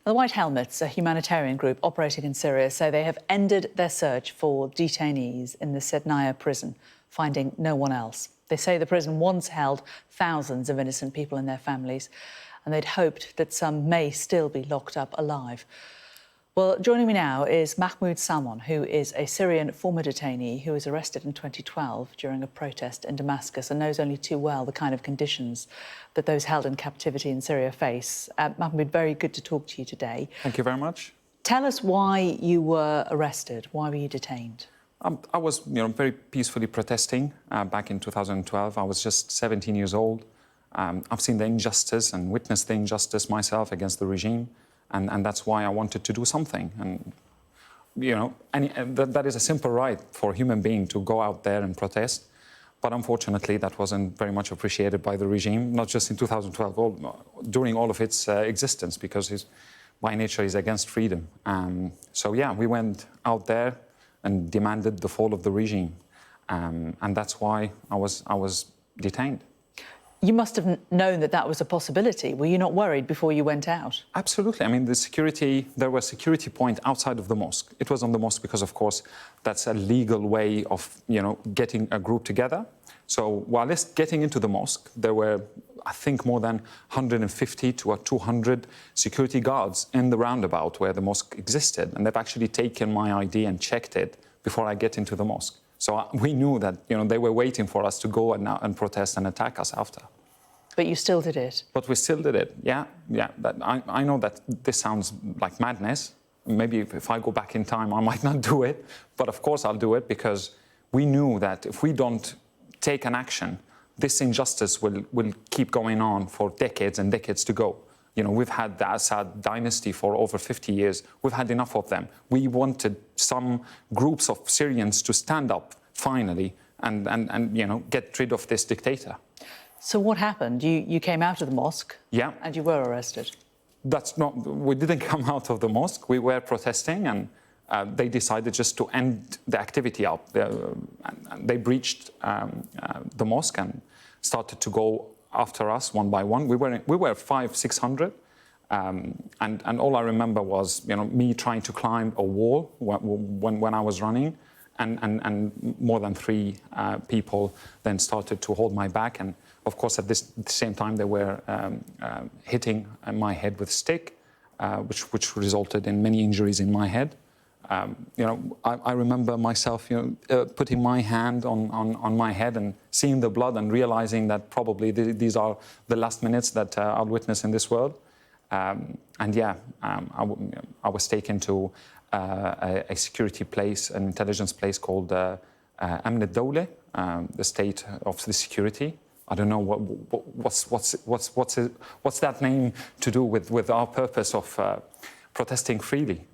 The White Helmets, a humanitarian group operating in Syria, say they have ended their search for detainees in the Sednaya prison, finding no one else. They say the prison once held thousands of innocent people and their families, and they'd hoped that some may still be locked up alive. Well, joining me now is Mahmoud Salmon, who is a Syrian former detainee who was arrested in 2012 during a protest in Damascus and knows only too well the kind of conditions that those held in captivity in Syria face. Mahmoud, very good to talk to you today. Thank you very much. Tell us why you were arrested. Why were you detained? I was, very peacefully protesting back in 2012. I was just 17 years old. I've seen the injustice and witnessed the injustice myself against the regime. And that's why I wanted to do something. And, that is a simple right for a human being to go out there and protest. But unfortunately, that wasn't very much appreciated by the regime, not just in 2012, during all of its existence, because by nature is against freedom. So, yeah, we went out there and demanded the fall of the regime. And that's why I was detained. You must have known that that was a possibility. Were you not worried before you went out? Absolutely. I mean, there was a security point outside of the mosque. It was on the mosque because, of course, that's a legal way of, getting a group together. So while getting into the mosque, there were, I think, more than 150 to 200 security guards in the roundabout where the mosque existed. And they've actually taken my ID and checked it before I get into the mosque. So we knew that, they were waiting for us to go and protest and attack us after. But you still did it? But we still did it, yeah. I know that this sounds like madness. Maybe if I go back in time, I might not do it. But of course I'll do it because we knew that if we don't take an action, this injustice will keep going on for decades and decades to go. We've had the Assad dynasty for over 50 years. We've had enough of them. We wanted some groups of Syrians to stand up, finally, and get rid of this dictator. So what happened? You came out of the mosque? Yeah. And you were arrested? We didn't come out of the mosque. We were protesting, and they decided just to end the activity up. They breached the mosque and started to go after us one by one. We were 500-600, and all I remember was me trying to climb a wall when I was running, and more than 3 people then started to hold my back. And of course, at the same time, they were hitting my head with a stick, which resulted in many injuries in my head. I remember myself, putting my hand on my head and seeing the blood and realizing that probably these are the last minutes that I'll witness in this world. I was taken to a security place, an intelligence place called Amn al-Dawla, the state of the security. I don't know what's that name to do with our purpose of protesting freely.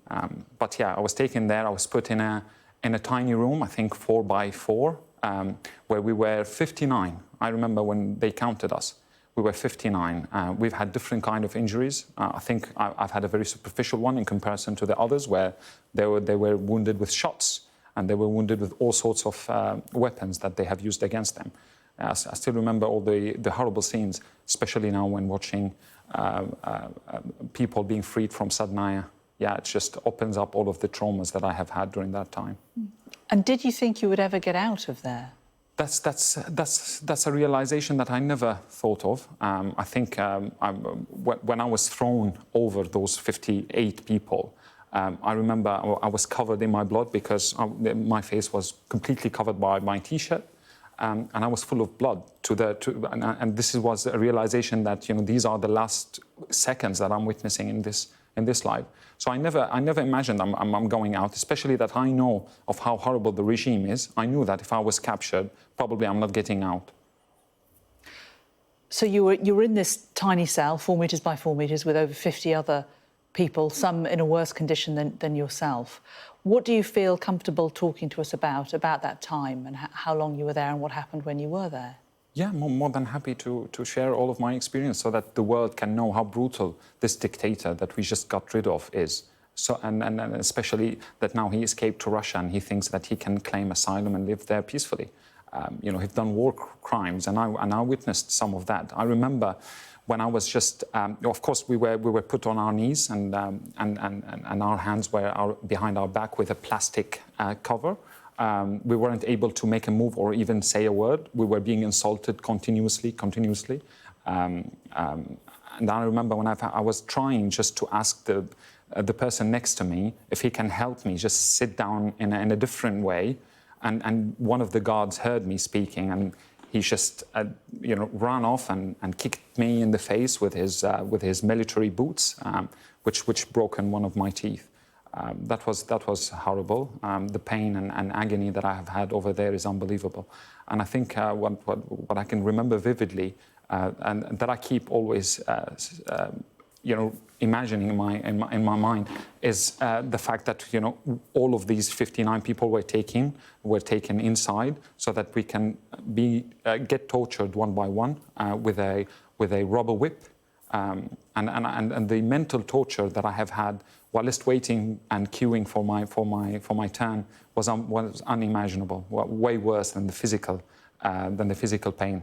But yeah, I was taken there. I was put in a tiny room, I think 4 by 4, where we were 59. I remember when they counted us, we were 59. We've had different kind of injuries. I think I've had a very superficial one in comparison to the others, where they were wounded with shots, and they were wounded with all sorts of weapons that they have used against them. I still remember all the horrible scenes, especially now when watching people being freed from Sednaya. Yeah, it just opens up all of the traumas that I have had during that time. And did you think you would ever get out of there? That's a realization that I never thought of. I think when I was thrown over those 58 people, I remember I was covered in my blood because my face was completely covered by my T-shirt. And I was full of blood and this was a realization that these are the last seconds that I'm witnessing in this life. So I never imagined I'm going out, especially that I know of how horrible the regime is. I knew that if I was captured, probably I'm not getting out. So you were in this tiny cell, 4 meters by 4 meters, with over 50 other people, some in a worse condition than yourself. What do you feel comfortable talking to us about that time and how long you were there and what happened when you were there? Yeah, more than happy to share all of my experience so that the world can know how brutal this dictator that we just got rid of is. So, and especially that now he escaped to Russia and he thinks that he can claim asylum and live there peacefully. He's done war crimes, and I witnessed some of that. I remember when I was just, of course, we were put on our knees and our hands were behind our back with a plastic cover. We weren't able to make a move or even say a word. We were being insulted continuously. And I remember when I was trying just to ask the person next to me if he can help me just sit down in a different way. And one of the guards heard me speaking, and he just ran off and kicked me in the face with his military boots, which broken one of my teeth. That was horrible. The pain and agony that I have had over there is unbelievable. And I think what I can remember vividly, and that I keep always, imagining in my mind, is the fact that all of these 59 people were taken inside, so that we can get tortured one by one with a rubber whip, and the mental torture that I have had while just waiting and queuing for my turn was unimaginable, way worse than the physical pain.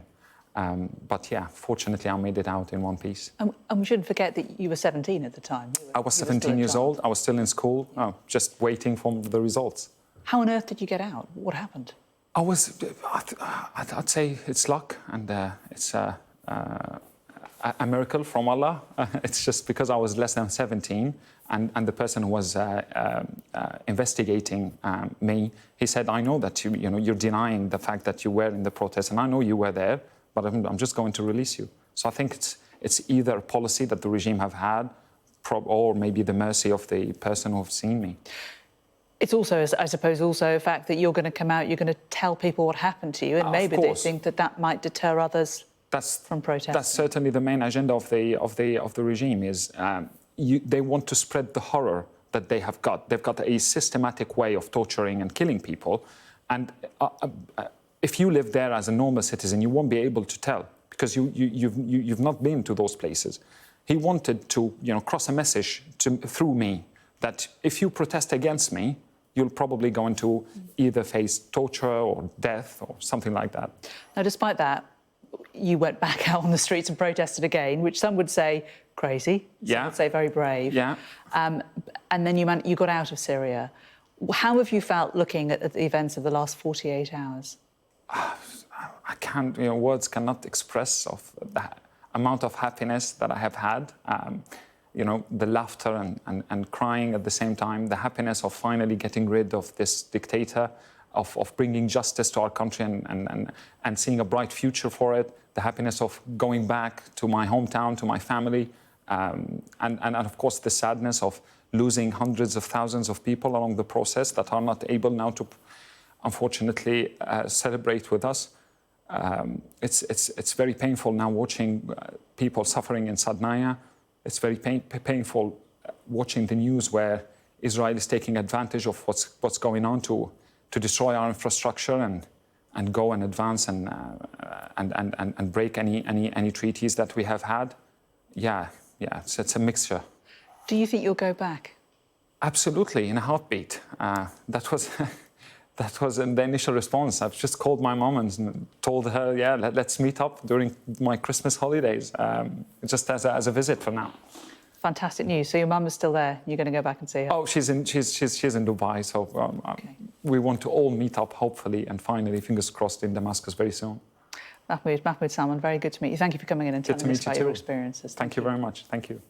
But yeah, fortunately, I made it out in one piece. And we shouldn't forget that you were 17 at the time. I was 17 years old. I was still in school, just waiting for the results. How on earth did you get out? What happened? I'd say it's luck, and it's a miracle from Allah. It's just because I was less than 17, and the person who was investigating me, he said, "I know that you're denying the fact that you were in the protest, and I know you were there, but I'm just going to release you." So I think it's either a policy that the regime have had, or maybe the mercy of the person who have seen me. It's also, I suppose, also a fact that you're going to come out, you're going to tell people what happened to you, and maybe they think that might deter others from protesting. That's certainly the main agenda of the regime. Is they want to spread the horror that they have got. They've got a systematic way of torturing and killing people, and if you live there as a normal citizen, you won't be able to tell, because you've not been to those places. He wanted to cross a message through me that if you protest against me, you'll probably going to either face torture or death or something like that. Now, despite that, you went back out on the streets and protested again, which some would say crazy, some would say very brave. Yeah. And then you got out of Syria. How have you felt looking at the events of the last 48 hours? I can't, words cannot express of the amount of happiness that I have had. The laughter and crying at the same time, the happiness of finally getting rid of this dictator, of bringing justice to our country and seeing a bright future for it, the happiness of going back to my hometown, to my family, and of course the sadness of losing hundreds of thousands of people along the process that are not able now to, unfortunately, celebrate with us. It's very painful now watching people suffering in Sednaya. It's very painful watching the news where Israel is taking advantage of what's going on to destroy our infrastructure and go and advance and break any treaties that we have had. Yeah, it's a mixture. Do you think you'll go back? Absolutely, in a heartbeat. That was the initial response. I've just called my mom and told her, yeah, let's meet up during my Christmas holidays, just as a visit for now. Fantastic news. So your mum is still there. You're going to go back and see her? Oh, she's in Dubai. So okay. We want to all meet up, hopefully, and finally, fingers crossed, in Damascus very soon. Mahmoud Salmon, very good to meet you. Thank you for coming in and telling us about your experiences. Thank you very much. Thank you.